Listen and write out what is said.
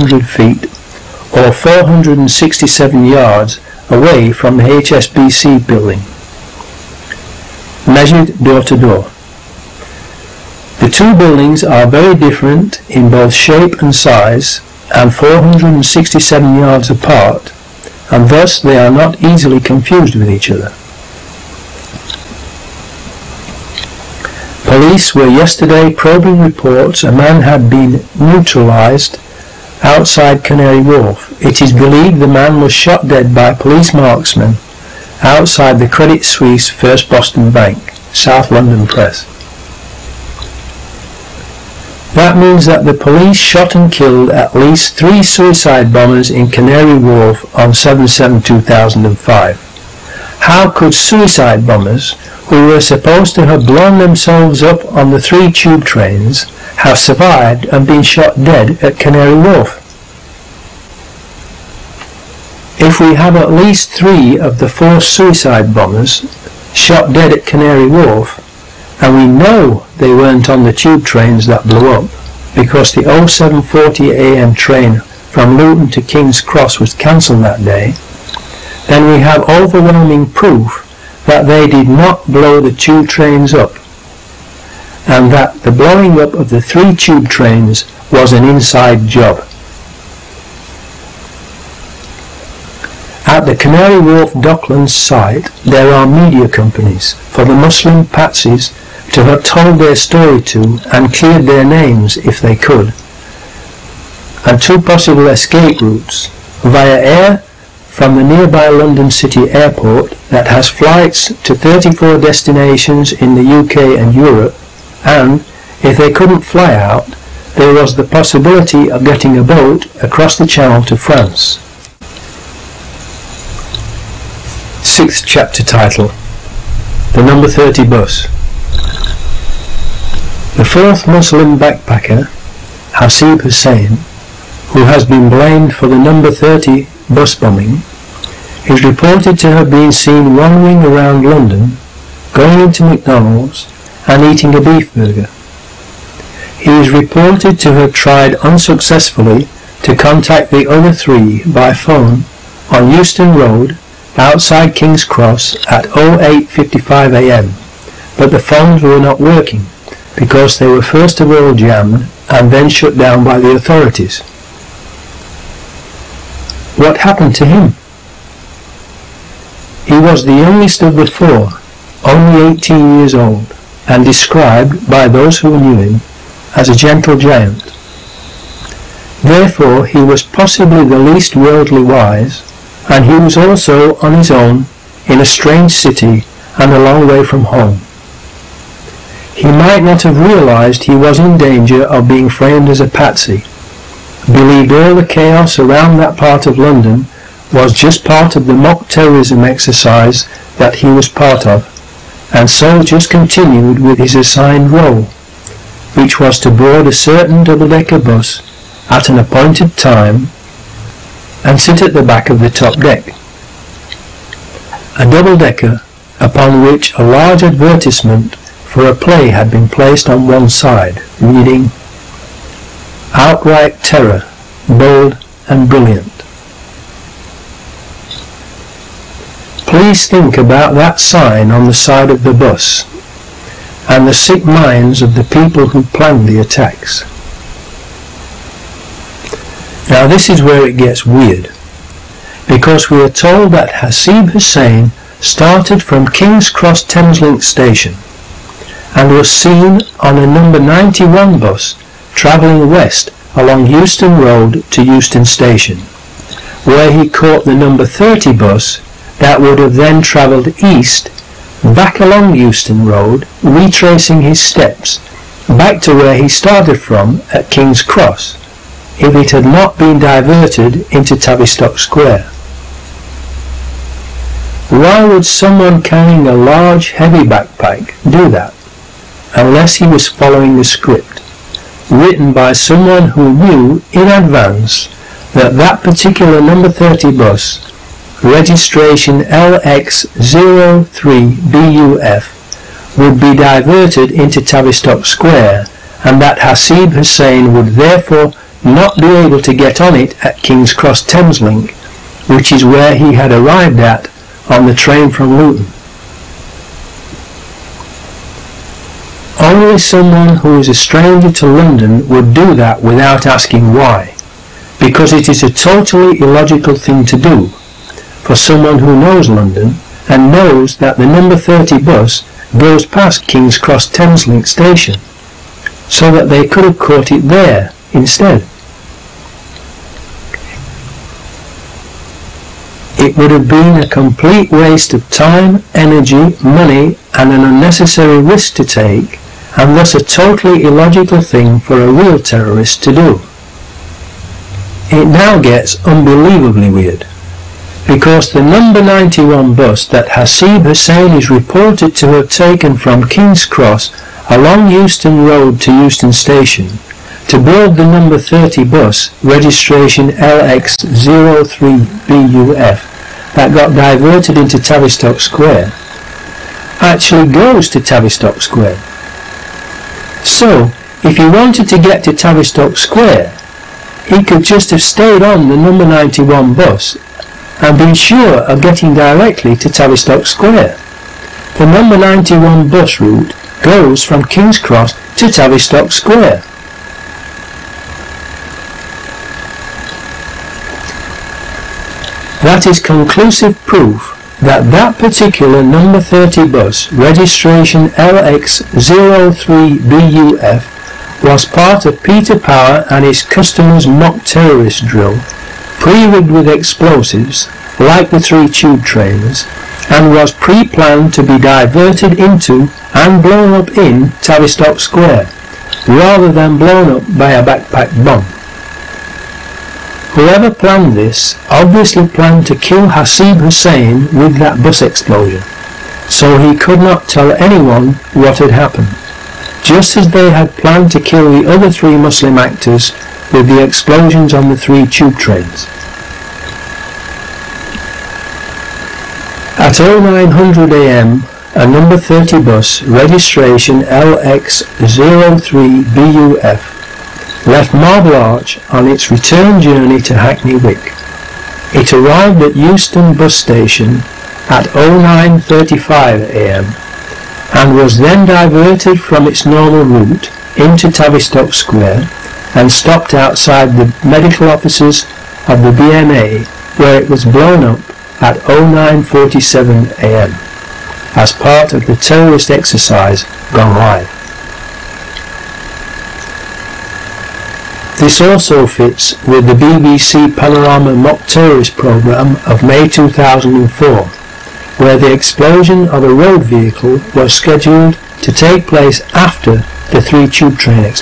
100 feet, or 467 yards away from the HSBC building, measured door to door. The two buildings are very different in both shape and size, and 467 yards apart, and thus they are not easily confused with each other. Police were yesterday probing reports a man had been neutralized outside Canary Wharf. It is believed the man was shot dead by police marksmen outside the Credit Suisse First Boston Bank, South London Press. That means that the police shot and killed at least 3 suicide bombers in Canary Wharf on 7/7/2005. How could suicide bombers, who were supposed to have blown themselves up on the 3 tube trains, have survived and been shot dead at Canary Wharf? If we have at least 3 of the 4 suicide bombers shot dead at Canary Wharf, and we know they weren't on the tube trains that blew up, because the 07:40 AM train from Luton to King's Cross was cancelled that day, then we have overwhelming proof that they did not blow the tube trains up, and that the blowing up of the 3 tube trains was an inside job. At the Canary Wharf Docklands site, there are media companies for the Muslim patsies to have told their story to and cleared their names if they could, and 2 possible escape routes: via air from the nearby London City Airport that has flights to 34 destinations in the UK and Europe, and, if they couldn't fly out, there was the possibility of getting a boat across the Channel to France. 6th chapter title: The number 30 bus. The 4th Muslim backpacker, Hasib Hussain, who has been blamed for the number 30 bus bombing, is reported to have been seen wandering around London, going into McDonald's and eating a beef burger. He is reported to have tried unsuccessfully to contact the other 3 by phone on Euston Road outside King's Cross at 08:55 AM, but the phones were not working because they were first of all jammed and then shut down by the authorities. What happened to him? He was the youngest of the 4, only 18 years old, and described by those who knew him as a gentle giant. Therefore he was possibly the least worldly wise, and he was also on his own in a strange city and a long way from home. He might not have realized he was in danger of being framed as a patsy, believed all the chaos around that part of London was just part of the mock terrorism exercise that he was part of, and so just continued with his assigned role, which was to board a certain double-decker bus at an appointed time and sit at the back of the top deck. A double-decker upon which a large advertisement for a play had been placed on one side, reading, "Outright terror, bold and brilliant." Please think about that sign on the side of the bus and the sick minds of the people who planned the attacks. Now this is where it gets weird, because we are told that Hasib Hussain started from King's Cross Thameslink station and was seen on a number 91 bus travelling west along Euston Road to Euston Station, where he caught the number 30 bus that would have then travelled east back along Euston Road, retracing his steps back to where he started from at King's Cross, if it had not been diverted into Tavistock Square. Why would someone carrying a large heavy backpack do that, unless he was following a script written by someone who knew in advance that that particular number 30 bus, registration LX03BUF, would be diverted into Tavistock Square, and that Hasib Hussain would therefore not be able to get on it at King's Cross Thameslink, which is where he had arrived at on the train from Luton. Only someone who is a stranger to London would do that without asking why, because it is a totally illogical thing to do for someone who knows London and knows that the number 30 bus goes past King's Cross Thameslink station, so that they could have caught it there instead. It would have been a complete waste of time, energy, money and an unnecessary risk to take, and thus a totally illogical thing for a real terrorist to do. It now gets unbelievably weird, because the number 91 bus that Hasib Hussain is reported to have taken from King's Cross along Euston Road to Euston Station to board the number 30 bus, registration LX03BUF, that got diverted into Tavistock Square, actually goes to Tavistock Square. So, if he wanted to get to Tavistock Square, he could just have stayed on the number 91 bus and been sure of getting directly to Tavistock Square. The number 91 bus route goes from King's Cross to Tavistock Square. That is conclusive proof that that particular number 30 bus, registration LX03BUF, was part of Peter Power and his customers' mock terrorist drill, pre-rigged with explosives, like the 3 tube trains, and was pre-planned to be diverted into and blown up in Tavistock Square, rather than blown up by a backpack bomb. Whoever planned this obviously planned to kill Hasib Hussain with that bus explosion, so he could not tell anyone what had happened, just as they had planned to kill the other 3 Muslim actors with the explosions on the 3 tube trains. At 0900 AM, a number 30 bus, registration LX03BUF, left Marble Arch on its return journey to Hackney Wick. It arrived at Euston bus station at 09:35 AM and was then diverted from its normal route into Tavistock Square and stopped outside the medical offices of the BMA, where it was blown up at 09:47 AM as part of the terrorist exercise gone live. This also fits with the BBC Panorama mock terrorist programme of May 2004, where the explosion of a road vehicle was scheduled to take place after the 3 tube train explosion.